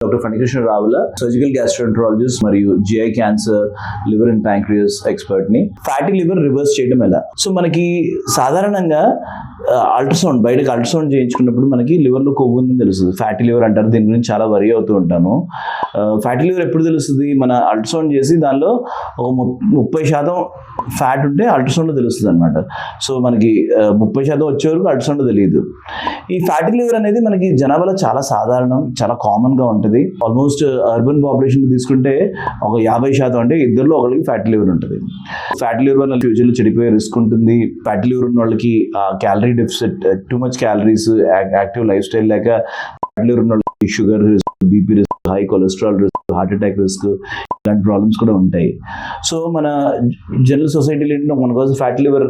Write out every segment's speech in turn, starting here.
Doctor Phanikrishna Ravula surgical gastroenterologist మరియు GI cancer liver and pancreas expert ని. Fatty liver reverse చేయడం ఎలా? సో మనకి సాధారణంగా అల్ట్రాసౌండ్ బయటకు అల్ట్రాసౌండ్ చేయించుకున్నప్పుడు మనకి లివర్లో కొవ్వు ఉందని తెలుస్తుంది. ఫ్యాటీ లివర్ అంటారు. దీని గురించి చాలా వరి అవుతూ ఉంటాము. ఫ్యాటీ లివర్ ఎప్పుడు తెలుస్తుంది? మన అల్ట్రాసౌండ్ చేసి దానిలో ఒక 30% ఫ్యాట్ ఉంటే అల్ట్రాసౌండ్లో తెలుస్తుంది అనమాట. సో మనకి 30% వచ్చే వరకు అల్ట్రాసౌండ్ తెలియదు. ఈ ఫ్యాటీ లివర్ అనేది మనకి జనాభాలో చాలా సాధారణం, చాలా కామన్గా ఉంటుంది. ఆల్మోస్ట్ అర్బన్ పాపులేషన్ తీసుకుంటే ఒక 50% అంటే ఇద్దరిలో ఒకరికి ఫ్యాటీ లివర్ ఉంటుంది. ఫ్యాటీ లివర్ వల్ల ఫ్యూచర్లో చెడిపోయే రిస్క్ ఉంటుంది. ఫ్యాటీ లివర్ ఉన్న వాళ్ళకి calorie deficit, too much calories, active life style లేక ఫ్యాటీ లివర్ ఉన్న వాళ్ళకి sugar risk, BP risk, high cholesterol risk, heart attack risk, ఇలాంటి ప్రాబ్లమ్స్ కూడా ఉంటాయి. సో మన జనరల్ సొసైటీలో ఏంటంటే మనకోసం ఫ్యాటీ లివర్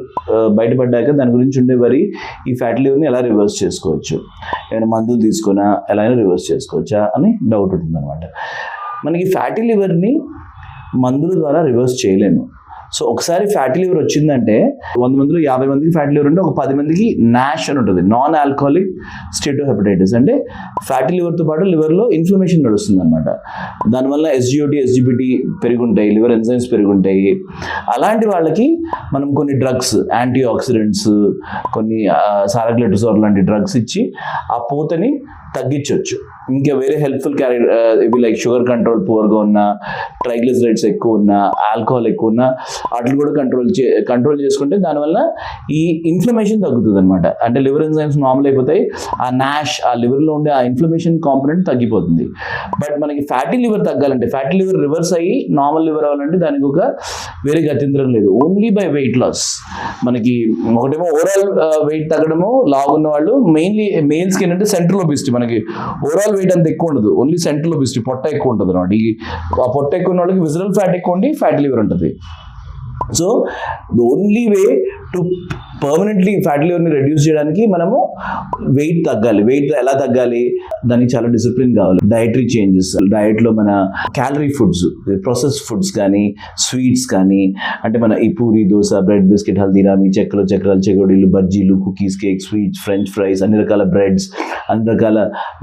బయటపడ్డాక దాని గురించి ఉండేవారి ఈ ఫ్యాటీ లివర్ని ఎలా రివర్స్ చేసుకోవచ్చు, ఏమైనా మందులు తీసుకున్నా ఎలా అయినా రివర్స్ చేసుకోవచ్చా అని డౌట్ ఉంటుంది అనమాట. మనకి ఫ్యాటీ లివర్ని మందుల ద్వారా రివర్స్ చేయలేము. సో ఒకసారి ఫ్యాటీ లివర్ వచ్చిందంటే 100 మందిలో 50 మందికి ఫ్యాటీ లివర్ ఉంటే ఒక 10 మందికి నాష్ అని ఉంటుంది, నాన్ ఆల్కహాలిక్ స్టేటోహెపటైటిస్. అంటే ఫ్యాటీ లివర్తో పాటు లివర్లో ఇన్ఫ్లమేషన్ నడుస్తుంది అనమాట. దానివల్ల ఎస్జిఓటి, ఎస్జిపిటి పెరుగుంటాయి, లివర్ ఎంజైమ్స్ పెరుగుంటాయి. అలాంటి వాళ్ళకి మనం కొన్ని డ్రగ్స్, యాంటీ ఆక్సిడెంట్స్, కొన్ని సారగ్లెటోజోల్ లాంటి డ్రగ్స్ ఇచ్చి ఆ పూతని తగ్గించవచ్చు. ఇంకా వేరే హెల్ప్ఫుల్ ఇవి లైక్ షుగర్ కంట్రోల్ పూర్గా ఉన్న, ట్రైగ్లిసరైడ్స్ ఎక్కువ ఉన్న, ఆల్కహాల్ ఎక్కువ ఉన్న వాటిని కూడా కంట్రోల్ చేసుకుంటే దానివల్ల ఈ ఇన్ఫ్లమేషన్ తగ్గుతుంది అనమాట. అంటే లివర్ ఎంజైమ్స్ నార్మల్ అయిపోతాయి, ఆ నాష్, ఆ లివర్లో ఉండే ఆ ఇన్ఫ్లమేషన్ కాంపోనెంట్ తగ్గిపోతుంది. బట్ మనకి ఫ్యాటీ లివర్ తగ్గాలంటే, ఫ్యాటీ లివర్ రివర్స్ అయ్యి నార్మల్ లివర్ అవ్వాలంటే దానికి ఒక వేరే గత్యంతరం లేదు, ఓన్లీ బై వెయిట్ లాస్. మనకి ఒకటేమో ఓవరాల్ వెయిట్ తగ్గడము, లావు ఉన్న వాళ్ళు, మెయిన్లీ మేల్స్కి ఏంటంటే సెంట్రల్ ఒబిసిటీ. మనకి ఓవరాల్ వెయిట్ అంత ఎక్కువ ఉండదు, ఓన్లీ సెంట్రల్ ఒబిసిటీ, పొట్ట ఎక్కువ ఉంటుంది అనమాట. ఆ పొట్ట ఎక్కువ ఉన్న వాళ్ళకి విజరల్ ఫ్యాట్ ఎక్కువ ఉండి ఫ్యాటీ లివర్ ఉంటుంది. So the only way to permanently fatty లివర్ని రెడ్యూస్ చేయడానికి మనము వెయిట్ తగ్గాలి. వెయిట్ ఎలా తగ్గాలి? దానికి చాలా డిసిప్లిన్ కావాలి. డైటరీ చేంజెస్, డయట్లో మన క్యాలరీ ఫుడ్స్, ప్రాసెస్ ఫుడ్స్ కానీ, స్వీట్స్ కానీ, అంటే మన ఈ పూరి, దోశ, బ్రెడ్, బిస్కెట్, హల్దీరామి, చక్రాలు, చెగోడీలు, బజ్జీలు, cookies, cake, sweets, French fries, అన్ని రకాల బ్రెడ్స్, అన్ని రకాల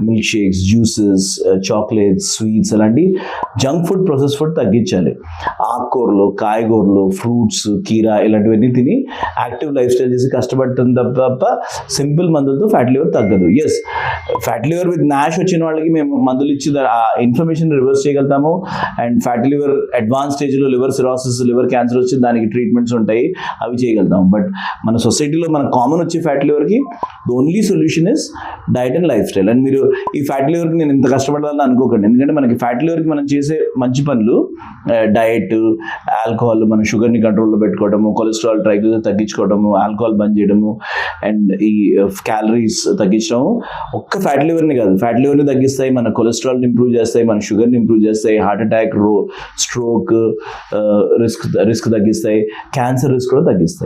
milk shakes, juices, chocolates, sweets, అలాంటి జంక్ ఫుడ్, ప్రాసెస్ ఫుడ్ తగ్గించాలి. ఆకుకూరలు, కాయగూరలు, ఫ్రూట్స్, కీరా, ఇలాంటివన్నీ తిని యాక్టివ్ లైఫ్ స్టైల్ చేసి కష్టపడుతుంది తప్ప సింపుల్ మందులతో ఫ్యాటీ లివర్ తగ్గదు. Yes, fatty liver with NASH వచ్చిన వాళ్ళకి మేము మందులు ఇచ్చి ఆ ఇన్ఫ్లమేషన్ రివర్స్ చేయగలుగుతాము. అండ్ ఫ్యాటీ లివర్ అడ్వాన్స్ స్టేజ్లో లివర్ సిరాసిస్, లివర్ క్యాన్సర్ వచ్చి దానికి ట్రీట్మెంట్స్ ఉంటాయి, అవి చేయగలుగుతాము. బట్ మన సొసైటీలో మన కామన్ వచ్చే ఫ్యాటీ లివర్కి the only solution is diet and lifestyle. And మీరు ఈ ఫ్యాటీ లివర్కి నేను ఇంత కష్టపడాలని అనుకోకండి, ఎందుకంటే మనకి ఫ్యాటీ లివర్కి మనం చేసే మంచి పనులు డయట్, ఆల్కహాల్, మన షుగర్ని కంట్రోల్లో పెట్టుకోవడము, కొలెస్ట్రాల్, ట్రైగ్లిసరైడ్స్ తగ్గించుకోవడము, ఆల్కహాల్ బంద్ చేయడము, అండ్ ఈ క్యాలరీస్ తగ్గించడము ఒక్క ఫ్యాటీ లివర్ని కాదు, ఫ్యాటీ లివర్ని తగ్గిస్తాయి, మన కొలెస్ట్రాల్ని ఇంప్రూవ్ చేస్తాయి, మన షుగర్ని ఇంప్రూవ్ చేస్తాయి, హార్ట్ అటాక్, స్ట్రోక్ రిస్క్ తగ్గిస్తాయి, క్యాన్సర్ రిస్క్ కూడా తగ్గిస్తాయి.